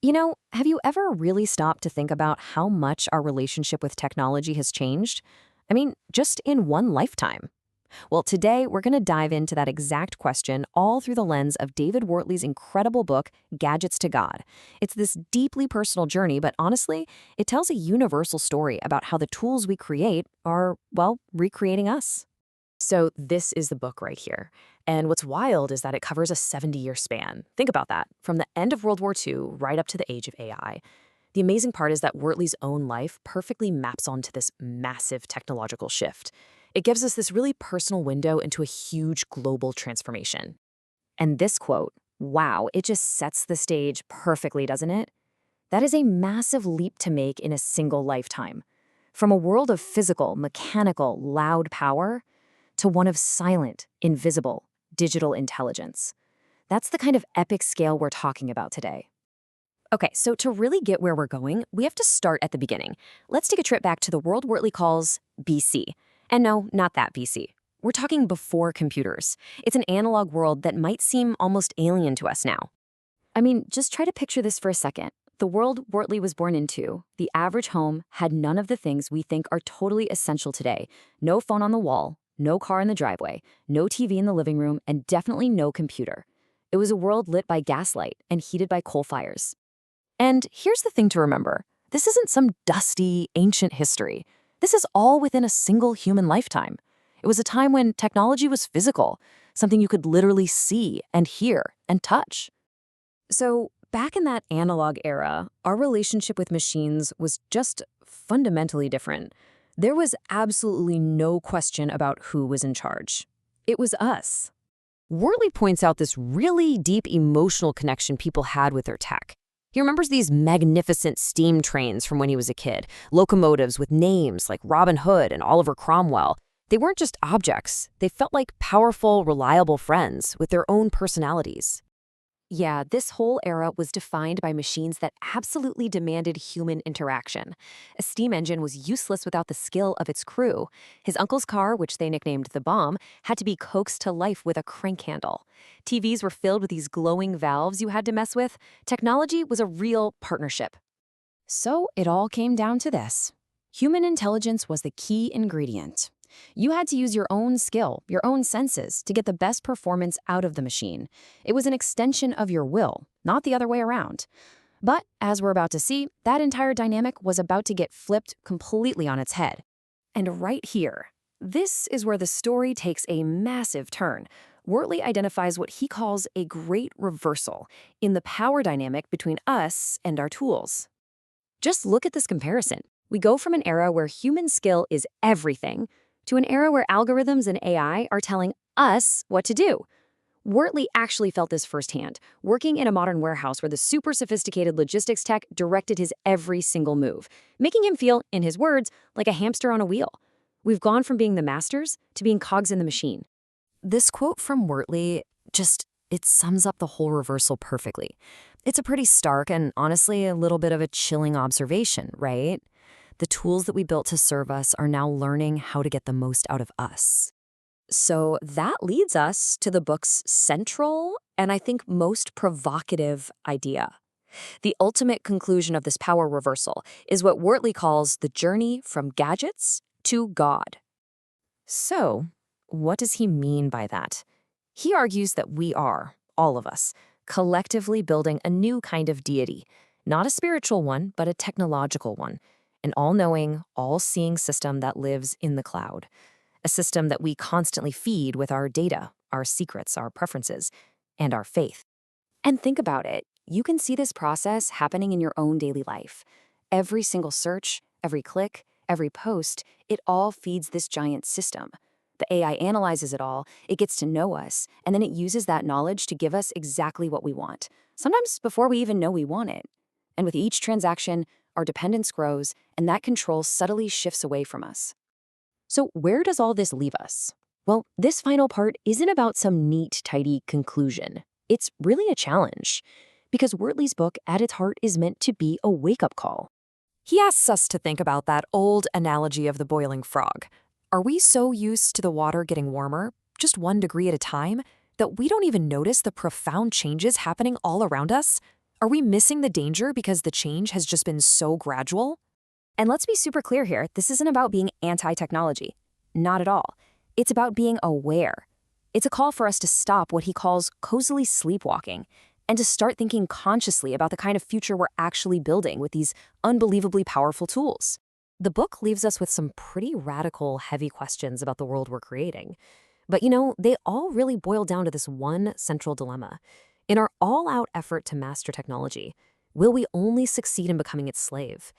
Have you ever really stopped to think about how much our relationship with technology has changed? I mean, just in one lifetime. Well, today we're going to dive into that exact question all through the lens of David Wortley's incredible book, Gadgets to God. It's this deeply personal journey, but honestly, it tells a universal story about how the tools we create are, well, recreating us. So this is the book right here. And what's wild is that it covers a 70-year span. Think about that, from the end of World War II right up to the age of AI. The amazing part is that Wortley's own life perfectly maps onto this massive technological shift. It gives us this really personal window into a huge global transformation. And this quote, wow, it just sets the stage perfectly, doesn't it? That is a massive leap to make in a single lifetime. From a world of physical, mechanical, loud power to one of silent, invisible, digital intelligence. That's the kind of epic scale we're talking about today. Okay, so to really get where we're going, we have to start at the beginning. Let's take a trip back to the world Wortley calls BC. And no, not that BC. We're talking before computers. It's an analog world that might seem almost alien to us now. I mean, just try to picture this for a second. The world Wortley was born into, the average home, had none of the things we think are totally essential today. No phone on the wall, no car in the driveway, no TV in the living room, and definitely no computer. It was a world lit by gaslight and heated by coal fires. And here's the thing to remember. This isn't some dusty, ancient history. This is all within a single human lifetime. It was a time when technology was physical, something you could literally see and hear and touch. So, back in that analog era, our relationship with machines was just fundamentally different. There was absolutely no question about who was in charge. It was us. Wortley points out this really deep emotional connection people had with their tech. He remembers these magnificent steam trains from when he was a kid, locomotives with names like Robin Hood and Oliver Cromwell. They weren't just objects. They felt like powerful, reliable friends with their own personalities. Yeah, this whole era was defined by machines that absolutely demanded human interaction. A steam engine was useless without the skill of its crew. His uncle's car, which they nicknamed the Bomb, had to be coaxed to life with a crank handle. TVs were filled with these glowing valves you had to mess with. Technology was a real partnership. So it all came down to this. Human intelligence was the key ingredient. You had to use your own skill, your own senses, to get the best performance out of the machine. It was an extension of your will, not the other way around. But, as we're about to see, that entire dynamic was about to get flipped completely on its head. And right here, this is where the story takes a massive turn. Wortley identifies what he calls a great reversal in the power dynamic between us and our tools. Just look at this comparison. We go from an era where human skill is everything to an era where algorithms and AI are telling us what to do. Wortley actually felt this firsthand, working in a modern warehouse where the super sophisticated logistics tech directed his every single move, making him feel, in his words, like a hamster on a wheel. We've gone from being the masters to being cogs in the machine. This quote from Wortley it sums up the whole reversal perfectly. It's a pretty stark and honestly a little bit of a chilling observation, right? The tools that we built to serve us are now learning how to get the most out of us. So that leads us to the book's central and I think most provocative idea. The ultimate conclusion of this power reversal is what Wortley calls the journey from gadgets to God. So, what does he mean by that? He argues that we are, all of us, collectively building a new kind of deity, not a spiritual one, but a technological one. An all-knowing, all-seeing system that lives in the cloud. A system that we constantly feed with our data, our secrets, our preferences, and our faith. And think about it. You can see this process happening in your own daily life. Every single search, every click, every post, it all feeds this giant system. The AI analyzes it all, it gets to know us, and then it uses that knowledge to give us exactly what we want, sometimes before we even know we want it. And with each transaction, our dependence grows, and that control subtly shifts away from us. So where does all this leave us? Well, this final part isn't about some neat, tidy conclusion. It's really a challenge, because Wortley's book, at its heart, is meant to be a wake-up call. He asks us to think about that old analogy of the boiling frog. Are we so used to the water getting warmer, just 1 degree at a time, that we don't even notice the profound changes happening all around us? Are we missing the danger because the change has just been so gradual? And let's be super clear here, this isn't about being anti-technology. Not at all. It's about being aware. It's a call for us to stop what he calls cozily sleepwalking and to start thinking consciously about the kind of future we're actually building with these unbelievably powerful tools. The book leaves us with some pretty radical, heavy questions about the world we're creating. But they all really boil down to this one central dilemma. In our all-out effort to master technology, will we only succeed in becoming its slave?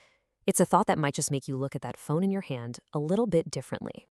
It's a thought that might just make you look at that phone in your hand a little bit differently.